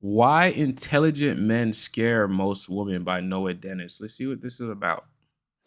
Why intelligent men scare most women by Noah Dennis. Let's see what this is about.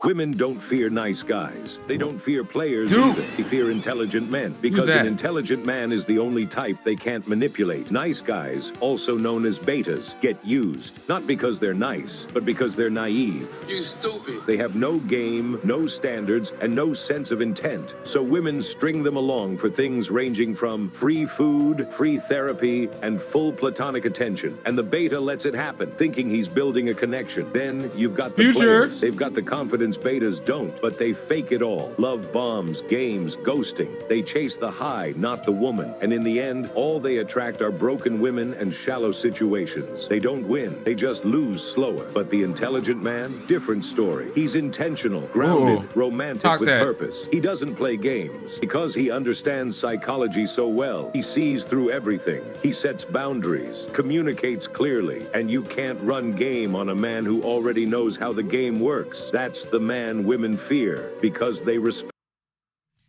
Women don't fear nice guys. They don't fear players Dude. either. They fear intelligent men because an intelligent man is the only type they can't manipulate. Nice guys, also known as betas, get used. Not because they're nice, but because they're naive. You stupid. They have no game, no standards, and no sense of intent. So women string them along for things ranging from free food, free therapy, and full platonic attention. And the beta lets it happen, thinking he's building a connection. Then you've got the players. They've got the confidence betas don't, but they fake it all. Love bombs, games, ghosting. They chase the high, not the woman. And in the end, all they attract are broken women and shallow situations. They don't win. They just lose slower. But the intelligent man, different story. He's intentional, grounded, romantic with purpose. He doesn't play games. Because he understands psychology so well, he sees through everything. He sets boundaries, communicates clearly, and you can't run game on a man who already knows how the game works. That's the man women fear because they respect.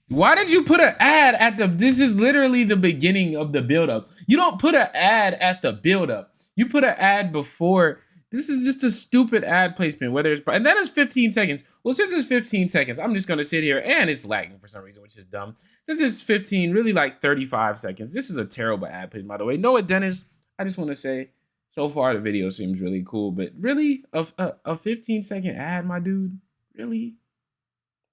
Why did you put an ad at the, this is literally the beginning of the buildup. You don't put an ad at the buildup. You put an ad before. This is just a stupid ad placement, whether it's, and then it's 15 seconds. Well, since it's 15 seconds, I'm just gonna sit here, and it's lagging for some reason, which is dumb. Since it's 15, really like 35 seconds. This is a terrible ad placement, by the way. Noah Dennis, I just wanna say, so far the video seems really cool, but really, a 15-second ad, my dude? Really?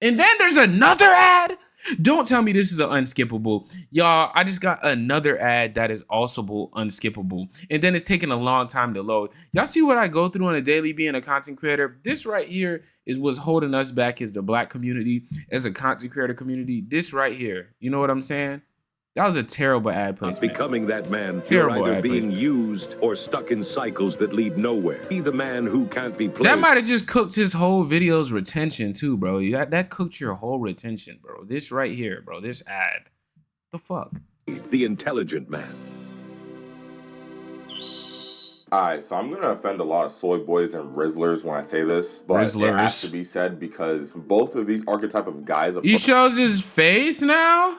And then there's another ad? Don't tell me this is an unskippable. Y'all, I just got another ad that is also unskippable. And then it's taking a long time to load. Y'all see what I go through on a daily being a content creator? This right here is what's holding us back as the Black community, as a content creator community. This right here. You know what I'm saying? That was a terrible ad placement. Becoming that man, Terrible you're either ad being placement. used or stuck in cycles that lead nowhere. Be the man who can't be played. That might have just cooked his whole video's retention too, bro. That cooked your whole retention, bro. This right here, bro. This ad. The fuck? The intelligent man. Alright, so I'm gonna offend a lot of soy boys and Rizzlers when I say this, but it has to be said because both of these archetype of guys. He shows his face now?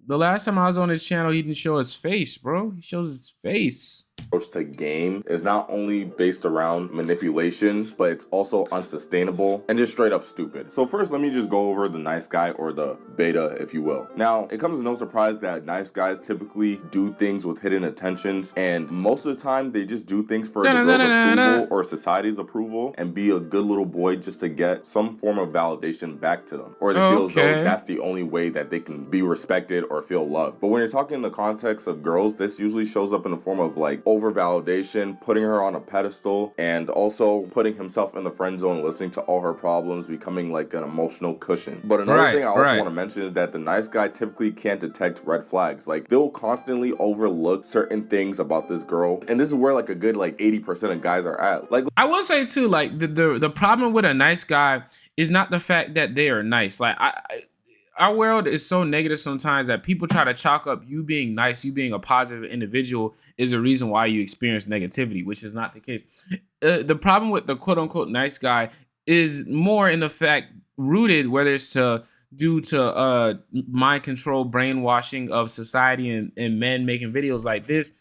The last time I was on his channel, he didn't show his face, bro. He shows his face. Approach to game is not only based around manipulation, but it's also unsustainable and just straight up stupid. So first, let me just go over the nice guy, or the beta, if you will. Now, it comes as no surprise that nice guys typically do things with hidden intentions, and most of the time, they just do things for the girl's approval or society's approval, and be a good little boy just to get some form of validation back to them, or they feel as though that's the only way that they can be respected or feel loved. But when you're talking in the context of girls, this usually shows up in the form of like over validation, putting her on a pedestal, and also putting himself in the friend zone, listening to all her problems, becoming like an emotional cushion. But another thing I also want to mention is that the nice guy typically can't detect red flags. Like, they'll constantly overlook certain things about this girl, and this is where like a good like 80% of guys are at. Like, I will say too, like the problem with a nice guy is not the fact that they are nice. Like, our world is so negative sometimes that people try to chalk up you being nice, you being a positive individual is a reason why you experience negativity, which is not the case. The problem with the quote unquote nice guy is more in the fact rooted, whether it's due to mind control, brainwashing of society and men making videos like this,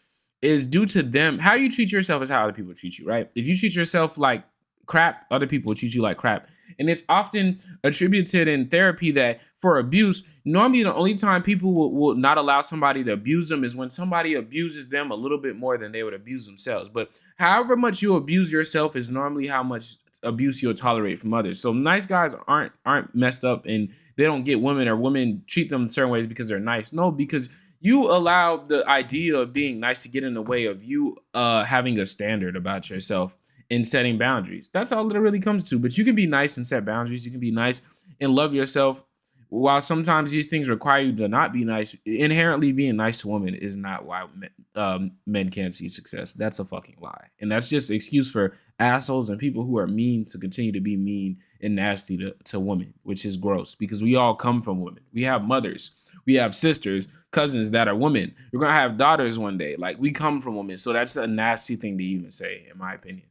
is due to them. How you treat yourself is how other people treat you, right? If you treat yourself like crap, other people will treat you like crap. And it's often attributed in therapy that for abuse, normally the only time people will not allow somebody to abuse them is when somebody abuses them a little bit more than they would abuse themselves. But however much you abuse yourself is normally how much abuse you'll tolerate from others. So nice guys aren't messed up, and they don't get women, or women treat them certain ways because they're nice. No, because you allow the idea of being nice to get in the way of you having a standard about yourself and setting boundaries. That's all it really comes to. But you can be nice and set boundaries. You can be nice and love yourself. While sometimes these things require you to not be nice, inherently being nice to women is not why men can't see success. That's a fucking lie. And that's just an excuse for assholes and people who are mean to continue to be mean and nasty to women, which is gross, because we all come from women. We have mothers, we have sisters, cousins that are women. We're going to have daughters one day. Like, we come from women. So that's a nasty thing to even say, in my opinion.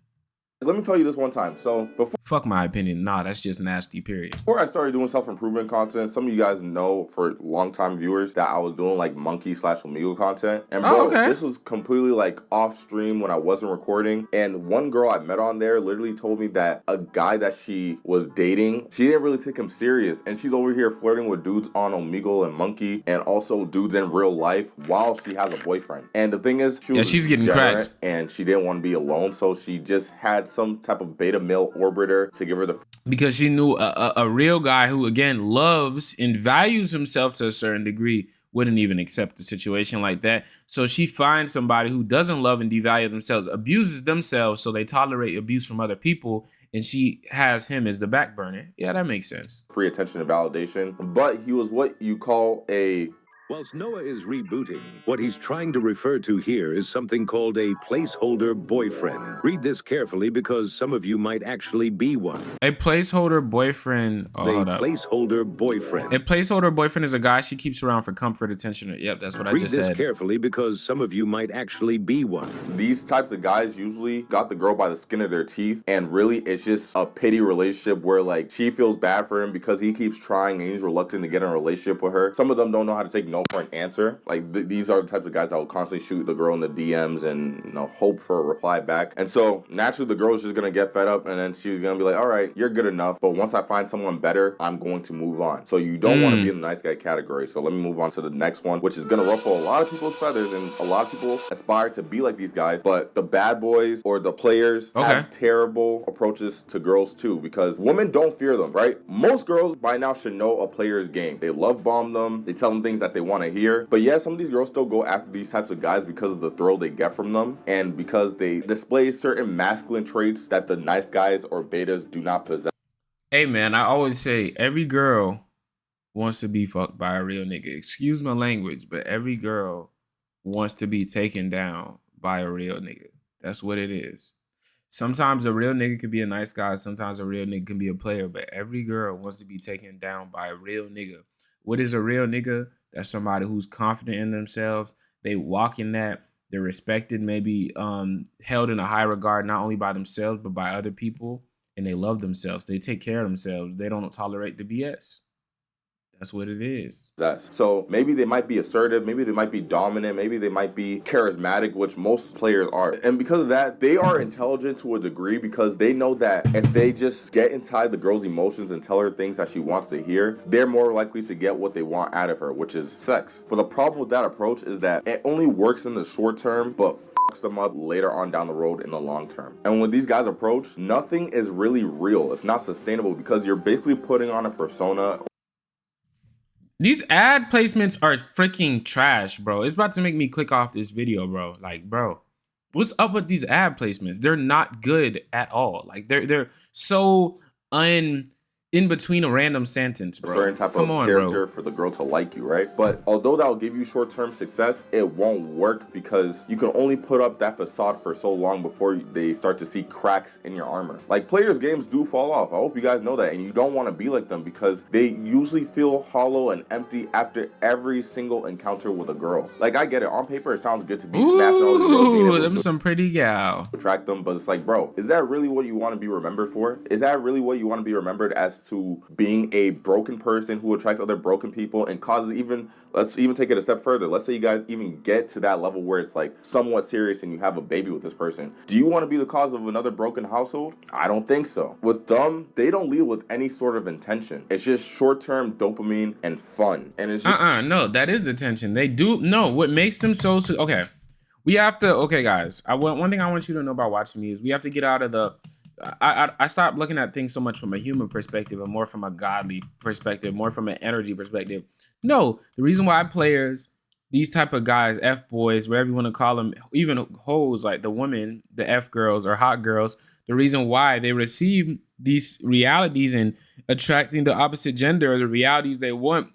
Let me tell you this one time. So Fuck my opinion. Nah, that's just nasty, period. before I started doing self-improvement content, some of you guys know for long-time viewers that I was doing like monkey/Omegle content. And bro, Oh, okay. this was completely like off stream when I wasn't recording. And one girl I met on there literally told me that a guy that she was dating, she didn't really take him serious. And she's over here flirting with dudes on Omegle and Monkey and also dudes in real life while she has a boyfriend. And the thing is, she's getting degenerate cracked. and she didn't want to be alone. So she just had some type of beta male orbiter to give her the Because she knew a real guy who, again, loves and values himself to a certain degree wouldn't even accept a situation like that. So she finds somebody who doesn't love and devalue themselves, abuses themselves, so they tolerate abuse from other people, and she has him as the back burner. Yeah, that makes sense. free attention and validation, but he was what you call a Whilst Noah is rebooting, what he's trying to refer to here is something called a placeholder boyfriend. Read this carefully because some of you might actually be one. A placeholder boyfriend. Oh, A hold up. placeholder boyfriend. A placeholder boyfriend is a guy she keeps around for comfort, attention. Yep, that's what I Read just this said. carefully because some of you might actually be one. these types of guys usually got the girl by the skin of their teeth, and really it's just a pity relationship where like she feels bad for him because he keeps trying and he's reluctant to get in a relationship with her. Some of them don't know how to take no for an answer. Like these are the types of guys that will constantly shoot the girl in the DMs and hope for a reply back. And so naturally the girl's just gonna get fed up and then she's gonna be like, all right, you're good enough, but once I find someone better, I'm going to move on. So you don't want to be in the nice guy category. So let me move on to the next one, which is gonna ruffle a lot of people's feathers, and a lot of people aspire to be like these guys, but the bad boys or the players have terrible approaches to girls too, because women don't fear them, right? Most girls by now should know a player's game. They love bomb them, they tell them things that they want to hear. But yeah, some of these girls still go after these types of guys because of the thrill they get from them and because they display certain masculine traits that the nice guys or betas do not possess. Hey man, I always say every girl wants to be fucked by a real nigga. Excuse my language, but every girl wants to be taken down by a real nigga. That's what it is. Sometimes a real nigga can be a nice guy, sometimes a real nigga can be a player, but every girl wants to be taken down by a real nigga. What is a real nigga? That's somebody who's confident in themselves. They walk in that. They're respected, maybe held in a high regard, not only by themselves, but by other people. And they love themselves. They take care of themselves. They don't tolerate the BS. That's what it is. So maybe they might be assertive, maybe they might be dominant, maybe they might be charismatic, which most players are. And because of that, they are intelligent to a degree because they know that if they just get inside the girl's emotions and tell her things that she wants to hear, they're more likely to get what they want out of her, which is sex. But the problem with that approach is that it only works in the short term, but fucks them up later on down the road in the long term. And when these guys approach, nothing is really real. It's not sustainable because you're basically putting on a persona. These ad placements are freaking trash, bro. It's about to make me click off this video, bro. Like, bro, what's up with these ad placements? They're not good at all. Like, they're so in between a random sentence, bro. Certain type of character for the girl to like you, right? But although that will give you short-term success, it won't work because you can only put up that facade for so long before they start to see cracks in your armor. Like, players' games do fall off. I hope you guys know that, and you don't want to be like them because they usually feel hollow and empty after every single encounter with a girl. Like, I get it. On paper, it sounds good to be smashing all these girls, being able them to some pretty gal. attract them, but it's like, bro, is that really what you want to be remembered for? Is that really what you want to be remembered as, to being a broken person who attracts other broken people and causes even, let's even take it a step further. Let's say you guys even get to that level where it's like somewhat serious and you have a baby with this person. Do you want to be the cause of another broken household? I don't think so. With them, they don't lead with any sort of intention. It's just short-term dopamine and fun. And it's just No, that is the tension. They do, no, what makes them so, okay. We have to, okay, guys, one thing I want you to know about watching me is we have to get out of the, I stopped looking at things so much from a human perspective and more from a godly perspective, more from an energy perspective. No, the reason why players, these type of guys, F-boys, whatever you want to call them, even hoes, like the women, the F-girls or hot girls, the reason why they receive these realities and attracting the opposite gender or the realities they want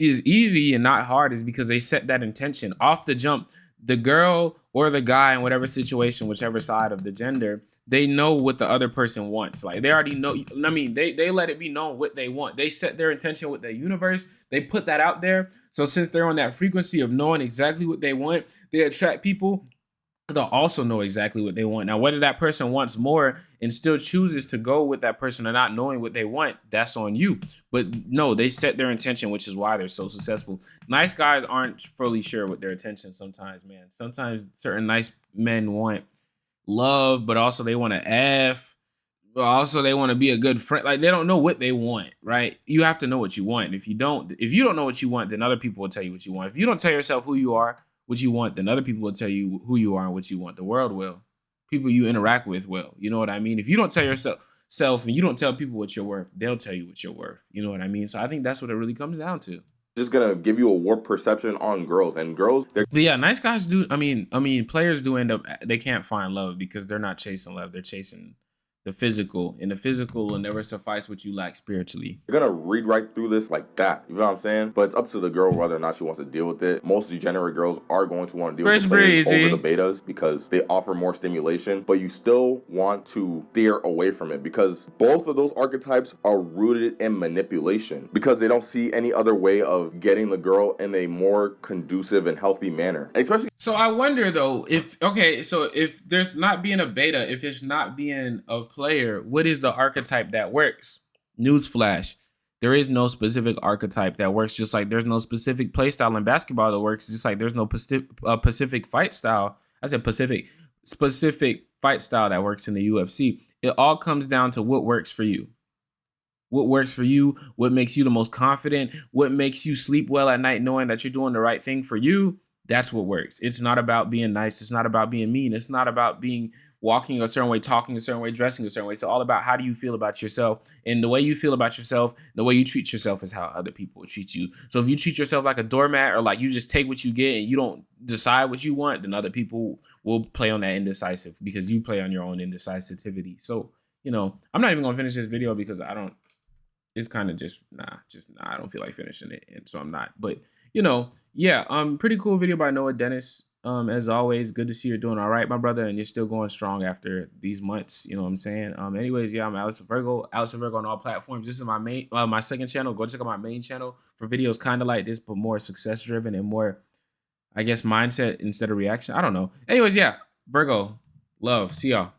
is easy and not hard is because they set that intention off the jump. The girl or the guy in whatever situation, whichever side of the gender, they know what the other person wants. Like, they already know. I mean, they let it be known what they want. They set their intention with the universe. They put that out there. So since they're on that frequency of knowing exactly what they want, they attract people they'll also know exactly what they want. Now, whether that person wants more and still chooses to go with that person or not knowing what they want, that's on you. But no, they set their intention, which is why they're so successful. Nice guys aren't fully sure what their intention sometimes, man. Sometimes certain nice men want love, but also they want to F. But also they want to be a good friend. Like they don't know what they want, right? You have to know what you want. If you don't know what you want, then other people will tell you what you want. If you don't tell yourself who you are, what you want, then other people will tell you who you are and what you want. The world will. People you interact with will. You know what I mean? If you don't tell yourself and you don't tell people what you're worth, they'll tell you what you're worth. You know what I mean? So I think that's what it really comes down to. Just gonna give you a warped perception on girls, and girls, they're But yeah, nice guys do. I mean, players do end up they can't find love because they're not chasing love. They're chasing the physical, and the physical will never suffice what you lack spiritually. gonna read right through this like that. You know what I'm saying? But it's up to the girl whether or not she wants to deal with it. Most degenerate girls are going to want to deal with the players over the betas because they offer more stimulation, but you still want to steer away from it because both of those archetypes are rooted in manipulation because they don't see any other way of getting the girl in a more conducive and healthy manner. Especially. So I wonder though, if there's not being a beta, if it's not being a player, what is the archetype that works? Newsflash. There is no specific archetype that works, just like there's no specific play style in basketball that works, just like there's no specific fight style. I said specific fight style that works in the UFC. It all comes down to what works for you. What works for you, what makes you the most confident, what makes you sleep well at night knowing that you're doing the right thing for you. That's what works. It's not about being nice. It's not about being mean. It's not about being walking a certain way, talking a certain way, dressing a certain way. It's all about how do you feel about yourself. And the way you feel about yourself, the way you treat yourself is how other people will treat you. So if you treat yourself like a doormat or like you just take what you get and you don't decide what you want, then other people will play on that indecisive because you play on your own indecisivity. So, I'm not even going to finish this video because it's kind of just I don't feel like finishing it. And so I'm not, but pretty cool video by Noah Dennis. As always, good to see you're doing all right, my brother, and you're still going strong after these months. You know what I'm saying? Anyways, I'm Allison Virgo on all platforms. This is my main, my second channel. Go check out my main channel for videos kind of like this, but more success driven and more, I guess, mindset instead of reaction. I don't know. Anyways, Virgo, love. See y'all.